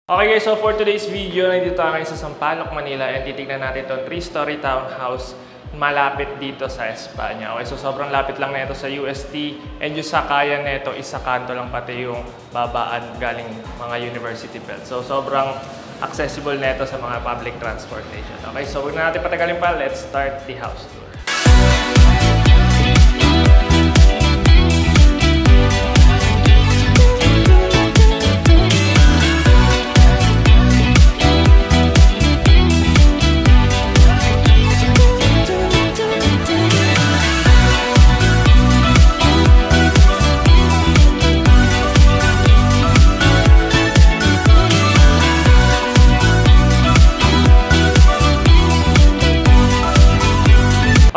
Okay guys, so for today's video, nandito tayo sa Sampaloc, Manila and titignan natin itong 3-story townhouse malapit dito sa Espanya. Okay, so sobrang lapit lang na ito sa UST and yung sakayan na ito, isa kanto lang pati yung babaan galing mga university belt. So sobrang accessible na ito sa mga public transportation. Okay, so huwag na natin patagalin pa, let's start the house tour.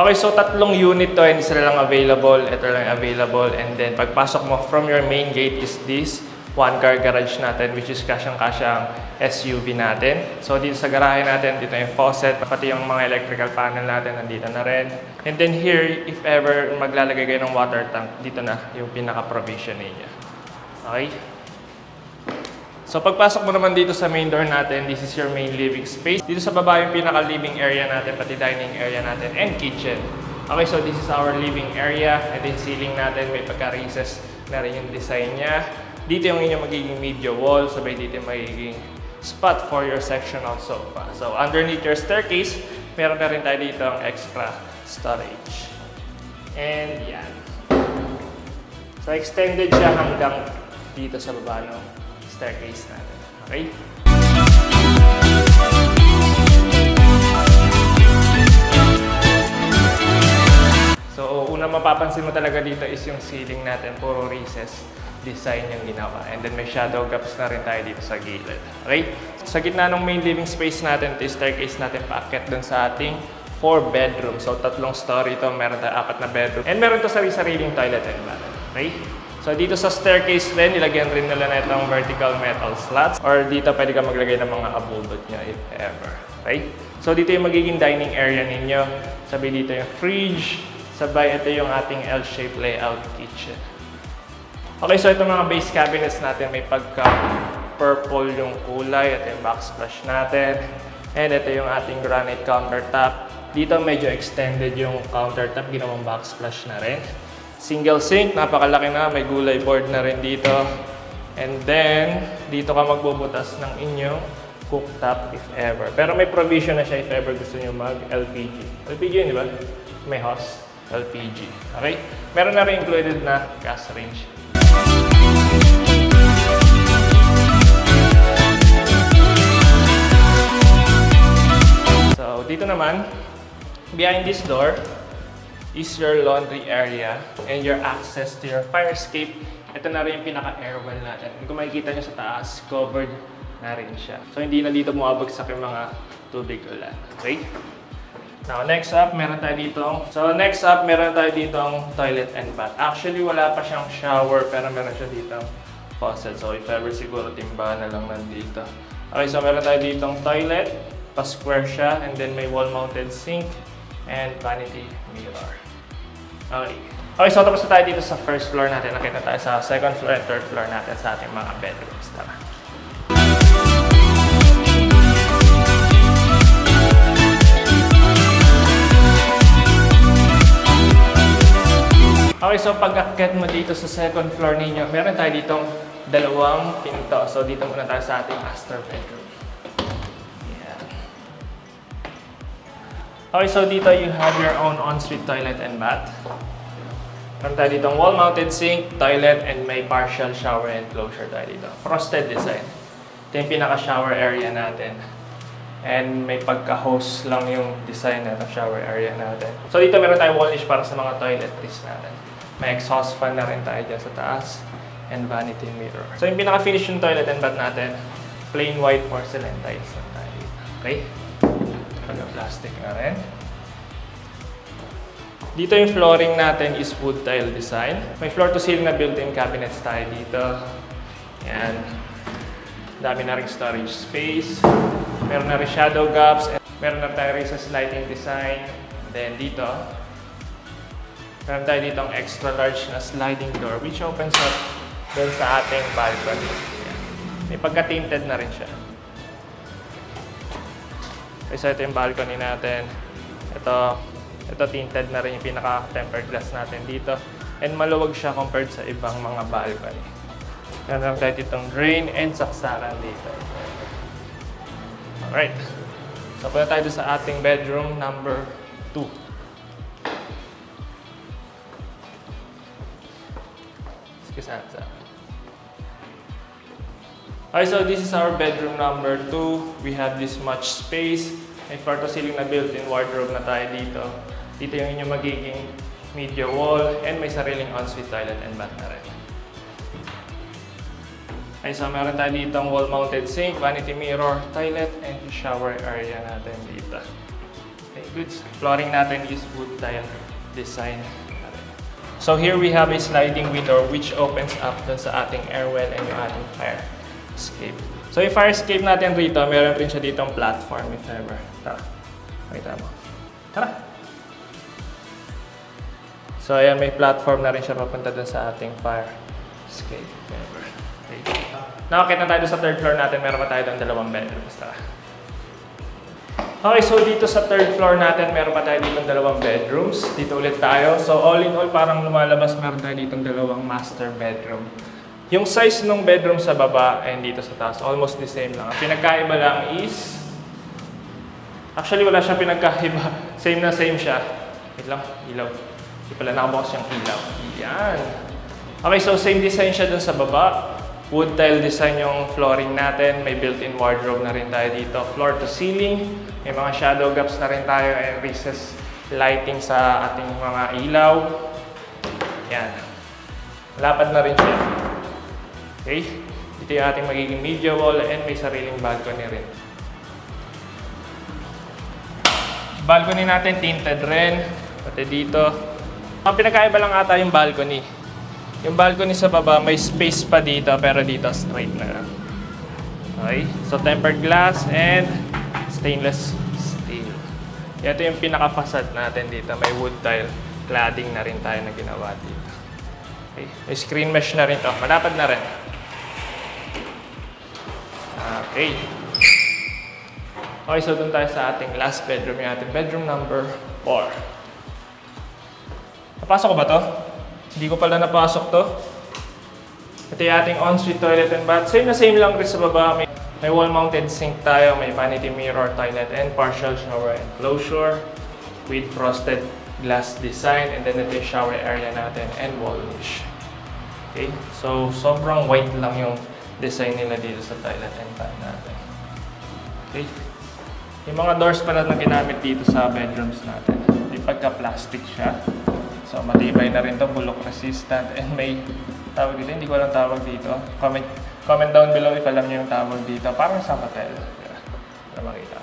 Okay, so tatlong unit to and isa lang available. Ito lang available. And then, pagpasok mo from your main gate is this one-car garage natin, which is kasyang-kasyang SUV natin. So, dito sa garahe natin, dito yung faucet, pati yung mga electrical panel natin, nandito na rin. And then here, if ever maglalagay kayo ng water tank, dito na yung pinaka-provision niya. Okay? So, pagpasok mo naman dito sa main door natin, this is your main living space. Dito sa baba yung pinaka-living area natin, pati dining area natin, and kitchen. Okay, so this is our living area. And then ceiling natin, may pagka-recess na rin yung design niya. Dito yung inyong magiging media wall, sabay dito yung magiging spot for your sectional sofa. So, underneath your staircase, meron na rin tayo dito ang extra storage. And yan. So, extended siya hanggang dito sa baba, no? Staircase natin. Okay? So, una mapapansin mo talaga dito is yung ceiling natin. Puro recess design yung ginawa. And then may shadow gaps na rin tayo dito sa gilid. Okay? Sa gitna ng main living space natin, ito yung staircase natin paakyat dun sa ating 4 bedroom. So, 3 story ito. Meron tayo 4 na bedroom. And meron to sariling toilet and bath. Okay? So, dito sa staircase din, nilagyan rin nila na itong vertical metal slats. Or dito pwede ka maglagay ng mga abubot nyo if ever. Okay? So, dito yung magiging dining area ninyo. Sabi dito yung fridge. Sabay, ito yung ating L-shaped layout kitchen. Okay, so ito mga base cabinets natin. May pagka-purple yung kulay. Ito yung backsplash natin. And ito yung ating granite countertop. Dito medyo extended yung countertop. Ginawang backsplash na rin. Single sink, napakalaki na, may gulay board na rin dito. And then, dito ka magbubutas ng inyong cooktop if ever. Pero may provision na siya if ever gusto nyo mag-LPG. LPG yun, di ba? May hose, LPG. Okay? Meron na rin included na gas range. So, dito naman, behind this door, is your laundry area and your access to your fire escape. Ito na rin yung pinaka-air well natin. Kung makikita nyo sa taas, covered na rin siya. So, hindi na dito bumabagsak yung mga tubig ulan. Okay? Now, next up, meron tayo ditong toilet and bath. Actually, wala pa siyang shower, pero meron siya ditong faucet. So, if ever siguro timbahan na lang nandito. Okay, so meron tayo ditong toilet. Pa-square siya, and then may wall-mounted sink and vanity mirror. Okay. Okay, so tapos na tayo dito sa first floor natin. Nakita tayo sa second floor and third floor natin sa ating mga bedrooms. Tara. Okay, so pag-akyat mo dito sa second floor ninyo, meron tayo ditong 2 pinto. So dito muna tayo sa ating master bedroom. Okay, so dito you have your own ensuite toilet and bath. Meron tayo ditong wall-mounted sink, toilet, and may partial shower enclosure tayo dito. Frosted design. Ito yung pinaka-shower area natin. And may pagka-hose lang yung design na shower area natin. So dito meron tayong wall niche para sa mga toiletries natin. May exhaust fan na rin tayo dyan sa taas. And vanity mirror. So yung pinaka-finish yung toilet and bath natin, plain white porcelain tiles na tayo dito. Okay? Plastic na rin. Dito yung flooring natin is wood tile design. May floor to ceiling na built-in cabinets tayo dito. Yan. Dami na ring storage space. Meron na rin shadow gaps. Meron na tayo rin sa lighting design. Then dito, meron tayo dito ang extra large na sliding door which opens up dun sa ating balcony. Yan. May pagka-tinted na rin siya. Okay, so ito yung balcony natin. Ito tinted na rin yung pinaka-tempered glass natin dito. And maluwag siya compared sa ibang mga balcony. Meron tayo ditong drain and saksakan dito. Alright. So punta tayo sa ating bedroom number 2. Okay, so this is our bedroom number 2. We have this much space. May floor to ceiling na built-in wardrobe na tayo dito. Dito yung inyong magiging media wall and may sariling ensuite toilet and bath na rin. Okay, so meron tayo dito ang wall-mounted sink, vanity mirror, toilet, and shower area natin dito. Okay, goods. Flooring natin is wood tile design. So here we have a sliding window which opens up dun sa ating airwell and yung ating fire escape. So yung fire escape natin rito, meron rin siya ditong platform if ever. Tara, makita mo. Tara! So ayan, may platform na rin siya papunta dun sa ating fire escape. Okay. Nakakita tayo sa third floor natin, meron pa tayo doon 2 bedrooms. Tara. Okay, so dito sa third floor natin, meron pa tayo ditong 2 bedrooms. Dito ulit tayo. So all in all, parang lumalabas, meron tayo ditong 2 master bedroom. Yung size ng bedroom sa baba and dito sa taas, almost the same lang. Ang pinagkaiba lang is, actually wala siyang pinagkaiba. Same na same siya. Wait lang, ilaw. Hindi pala nakabukas yung ilaw. Yan. Okay, so same design siya dun sa baba. Wood tile design yung flooring natin. May built-in wardrobe na rin tayo dito. Floor to ceiling. May mga shadow gaps na rin tayo and recessed lighting sa ating mga ilaw. Yan. Lapad na rin siya. Okay. Dito yung ating magiging media wall and may sariling balcony rin. Balcony natin tinted rin. Pati dito. Ang pinakaiba lang ata yung balcony. Yung balcony sa baba, may space pa dito, pero dito straight na lang. Okay? So, tempered glass and stainless steel. Ito yung pinaka-facade natin dito. May wood tile cladding na rin tayo na ginawa dito. Okay? May screen mesh na rin to. Malapad na rin. Okay. Okay, so dun tayo sa ating last bedroom. Yung ating bedroom number 4. Napasok ko ba to? Hindi ko pala napasok to. Ito yung ating ensuite toilet and bath. Same na same lang rin sa baba. May wall-mounted sink tayo. May vanity mirror, toilet, and partial shower enclosure with frosted glass design. And then ito yung shower area natin and wall niche. Okay? So, sobrang white lang yung design nila dito sa toilet and bath natin. Okay? Yung mga doors pala na ginamit dito sa bedrooms natin. May pagka-plastic siya. So, matibay na rin ito, bulok resistant, and may tawag dito, hindi ko alam tawag dito. Comment down below if alam niyo yung tawag dito. Parang sa hotel. Para makita.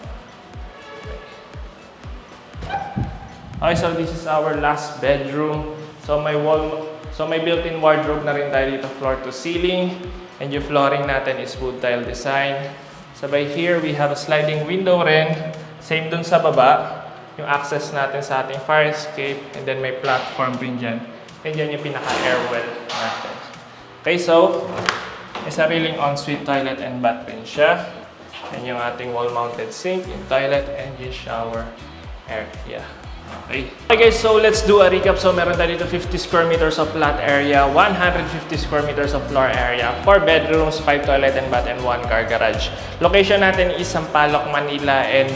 Okay, so this is our last bedroom. So, may built-in wardrobe na rin tayo dito, floor to ceiling. And yung flooring natin is wood tile design. Sabay here, we have a sliding window rin. Same dun sa baba. Yung access natin sa ating fire escape, and then may platform rin dyan. And dyan yung pinaka-airwell natin. Okay, so, may sariling ensuite toilet and bath rin siya. And yung ating wall-mounted sink, yung toilet, and yung shower area. Okay. Okay guys, so let's do a recap. So meron tayo dito 50 square meters of flat area, 150 square meters of floor area, 4 bedrooms, 5 toilet and bath, and 1 car garage. Location natin is Sampaloc, Manila, and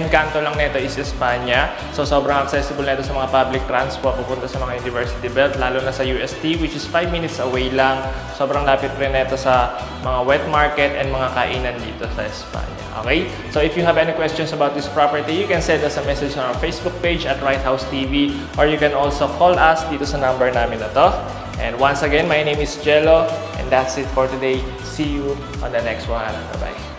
kanto lang nito is Espanya. So sobrang accessible nito sa mga public transport pupunta sa mga university belt, lalo na sa UST, which is 5 minutes away lang. Sobrang lapit rin nito sa mga wet market and mga kainan dito sa Espanya. Okay? So if you have any questions about this property, you can send us a message on our Facebook page at Right House TV, or you can also call us dito sa number namin na to. And once again, my name is Jello, and that's it for today. See you on the next one. Bye-bye.